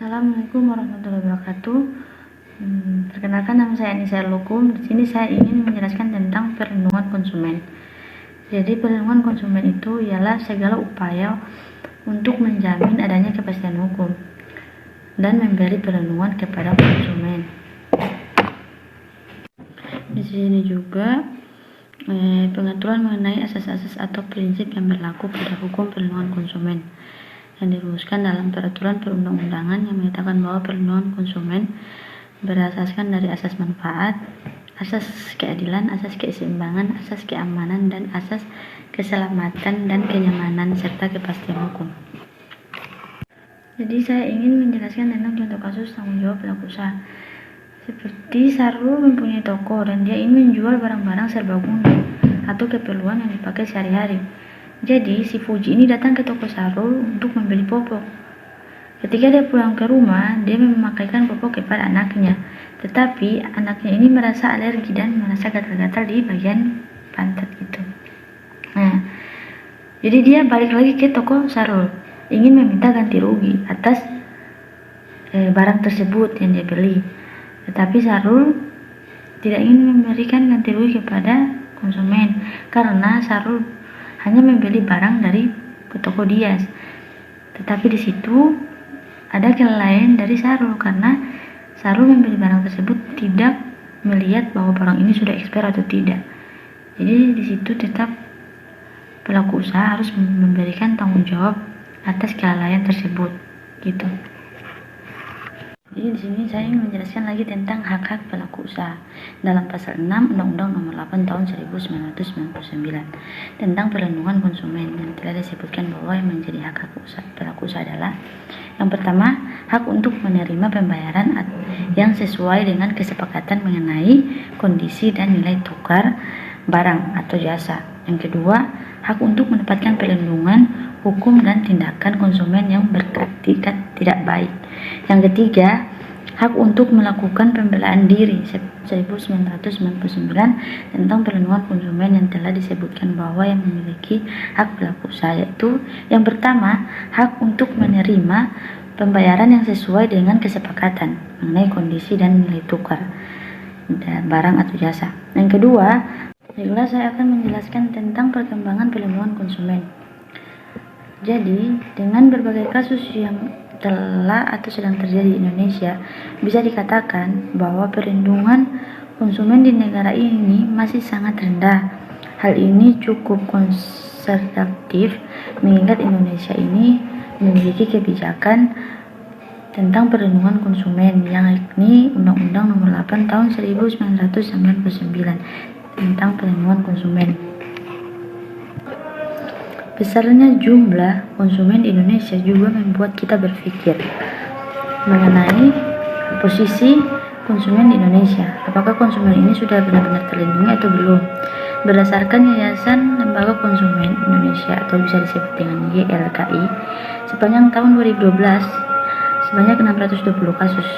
Assalamualaikum warahmatullahi wabarakatuh. Perkenalkan, nama saya Anissa Lukum. Di sini saya ingin menjelaskan tentang perlindungan konsumen. Jadi perlindungan konsumen itu ialah segala upaya untuk menjamin adanya kepastian hukum dan memberi perlindungan kepada konsumen. Di sini juga pengaturan mengenai asas-asas atau prinsip yang berlaku pada hukum perlindungan konsumen yang dirumuskan dalam peraturan perundang-undangan yang menyatakan bahwa perlindungan konsumen berasaskan dari asas manfaat, asas keadilan, asas keseimbangan, asas keamanan, dan asas keselamatan dan kenyamanan serta kepastian hukum. Jadi saya ingin menjelaskan tentang contoh kasus tanggung jawab pelaku usaha. Seperti Sarul mempunyai toko dan dia ingin menjual barang-barang serbaguna atau keperluan yang dipakai sehari-hari. Jadi si Fuji ini datang ke toko Sarul untuk membeli popok. Ketika dia pulang ke rumah, dia memakaikan popok kepada anaknya. Tetapi anaknya ini merasa alergi dan merasa gatal-gatal di bagian pantat gitu. Nah, jadi dia balik lagi ke toko Sarul, ingin meminta ganti rugi atas barang tersebut yang dia beli. Tetapi Sarul tidak ingin memberikan ganti rugi kepada konsumen karena Sarul hanya membeli barang dari toko dia. Tetapi di situ ada kelalaian dari Sarul karena Sarul membeli barang tersebut tidak melihat bahwa barang ini sudah expire atau tidak. Jadi di situ tetap pelaku usaha harus memberikan tanggung jawab atas kelalaian tersebut, gitu. Jadi di sini saya ingin menjelaskan lagi tentang hak-hak pelaku usaha dalam pasal 6 Undang-Undang Nomor 8 Tahun 1999 tentang perlindungan konsumen yang telah disebutkan bahwa yang menjadi hak pelaku usaha adalah yang pertama, hak untuk menerima pembayaran yang sesuai dengan kesepakatan mengenai kondisi dan nilai tukar barang atau jasa. Yang kedua, hak untuk mendapatkan perlindungan hukum dan tindakan konsumen yang berketikat tidak baik. Yang ketiga, hak untuk melakukan pembelaan diri 1999 tentang perlindungan konsumen yang telah disebutkan bahwa yang memiliki hak pelaku usaha yaitu yang pertama, hak untuk menerima pembayaran yang sesuai dengan kesepakatan mengenai kondisi dan nilai tukar barang atau jasa. Yang kedua, baiklah saya akan menjelaskan tentang perkembangan perlindungan konsumen. Jadi, dengan berbagai kasus yang telah atau sedang terjadi di Indonesia, bisa dikatakan bahwa perlindungan konsumen di negara ini masih sangat rendah. Hal ini cukup konservatif mengingat Indonesia ini memiliki kebijakan tentang perlindungan konsumen yang yakni Undang-Undang Nomor 8 Tahun 1999 tentang perlindungan konsumen. Besarnya jumlah konsumen di Indonesia juga membuat kita berpikir mengenai posisi konsumen di Indonesia. Apakah konsumen ini sudah benar-benar terlindungi atau belum? Berdasarkan Yayasan Lembaga Konsumen Indonesia atau bisa disebut dengan YLKI, sepanjang tahun 2012 sebanyak 620 kasus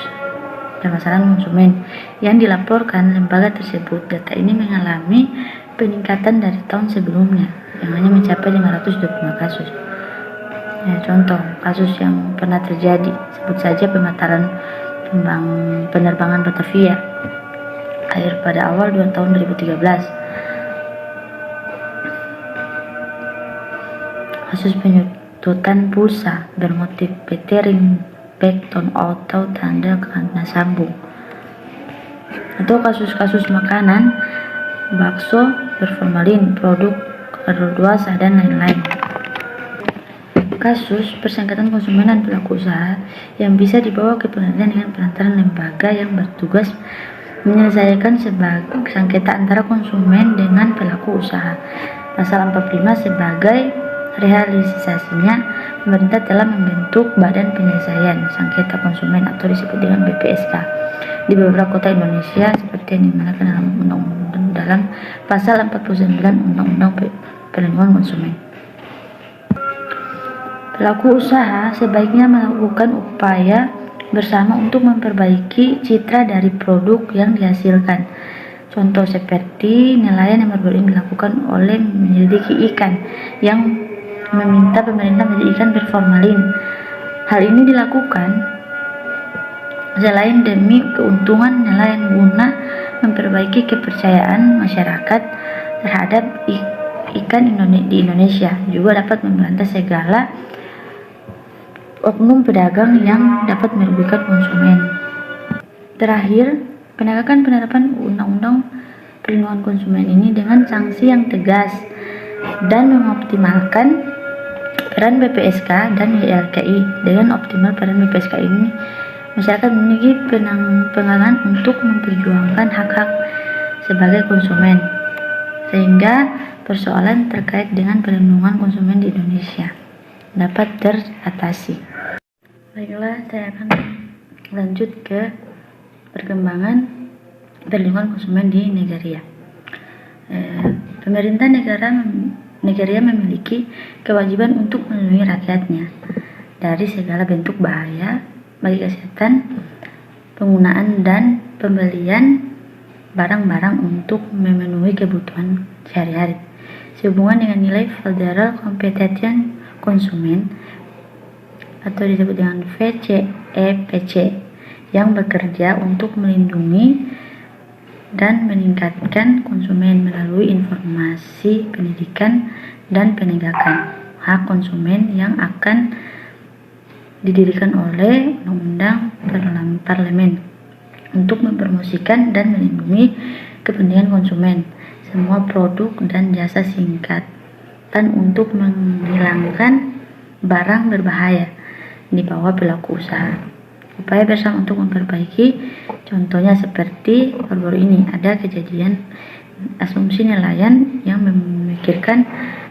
permasalahan konsumen yang dilaporkan lembaga tersebut. Data ini mengalami peningkatan dari tahun sebelumnya yang hanya mencapai 525 kasus. Ya, contoh kasus yang pernah terjadi, sebut saja pemataran penerbangan Batavia Air pada awal tahun 2013. Kasus penyedotan pulsa bermotif PT Ringback Tone atau tanda karena sambung. Atau kasus-kasus makanan, bakso berformalin, produk kadaluarsa dan lain-lain. Kasus persengketaan konsumen dan pelaku usaha yang bisa dibawa ke pengadilan dengan perantaran lembaga yang bertugas menyelesaikan sengketa antara konsumen dengan pelaku usaha. Pasal 45 sebagai realisasinya, pemerintah telah membentuk Badan Penyelesaian Sengketa Konsumen atau disebut dengan BPSK di beberapa kota Indonesia seperti yang dimanakan dalam pasal 49 Undang-Undang Perlindungan Konsumen. Pelaku usaha sebaiknya melakukan upaya bersama untuk memperbaiki citra dari produk yang dihasilkan. Contoh seperti nelayan yang baru ini dilakukan oleh menyelidiki ikan yang meminta pemerintah menjadi ikan berformalin. Hal ini dilakukan selain demi keuntungan nelayan guna memperbaiki kepercayaan masyarakat terhadap ikan di Indonesia, juga dapat memberantas segala oknum pedagang yang dapat merugikan konsumen. Terakhir, penegakan penerapan Undang-Undang Perlindungan Konsumen ini dengan sanksi yang tegas dan mengoptimalkan peran BPSK dan YLKI. Dengan optimal peran BPSK ini, masyarakat memiliki penganan untuk memperjuangkan hak-hak sebagai konsumen, sehingga persoalan terkait dengan perlindungan konsumen di Indonesia dapat teratasi. Baiklah, saya akan lanjut ke perkembangan perlindungan konsumen di Nigeria. Pemerintah Nigeria memiliki kewajiban untuk melindungi rakyatnya dari segala bentuk bahaya bagi kesehatan, penggunaan dan pembelian barang-barang untuk memenuhi kebutuhan sehari-hari. Sehubungan dengan nilai Federal Competition Konsumen atau disebut dengan VCEPC yang bekerja untuk melindungi dan meningkatkan konsumen melalui informasi, pendidikan, dan penegakan hak konsumen yang akan didirikan oleh Undang-Undang Parlemen untuk mempromosikan dan melindungi kepentingan konsumen, semua produk dan jasa singkatan untuk menghilangkan barang berbahaya di bawah pelaku usaha. Upaya bersama untuk memperbaiki, contohnya seperti baru-baru ini ada kejadian asumsi nelayan yang memikirkan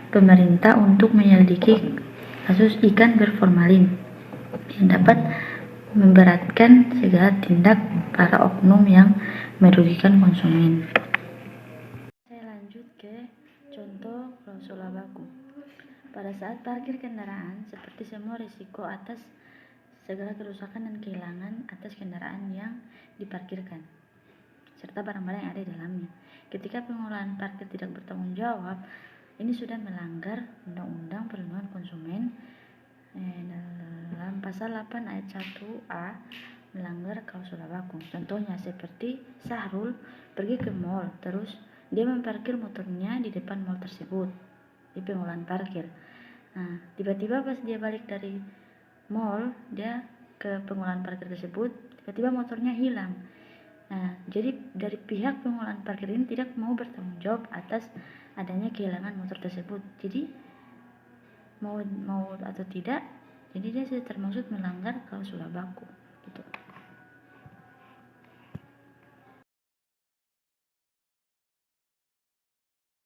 pemerintah untuk menyelidiki kasus ikan berformalin yang dapat memberatkan segala tindak para oknum yang merugikan konsumen. Saya lanjut ke contoh klausul baku. Pada saat parkir kendaraan, seperti semua risiko atas segala kerusakan dan kehilangan atas kendaraan yang diparkirkan, serta barang-barang yang ada di dalamnya. Ketika pengelolaan parkir tidak bertanggung jawab, ini sudah melanggar Undang-Undang Perlindungan Konsumen dalam pasal 8 ayat 1A, melanggar klausul baku. Contohnya seperti Sahrul pergi ke mall, terus dia memparkir motornya di depan mall tersebut di pengelolaan parkir. Nah, tiba-tiba pas dia balik dari mall, dia ke pengelolaan parkir tersebut, tiba-tiba motornya hilang. Nah, jadi dari pihak pengelolaan parkir ini tidak mau bertanggung jawab atas adanya kehilangan motor tersebut. Jadi mau atau tidak, jadi dia sudah termasuk melanggar klausul baku gitu.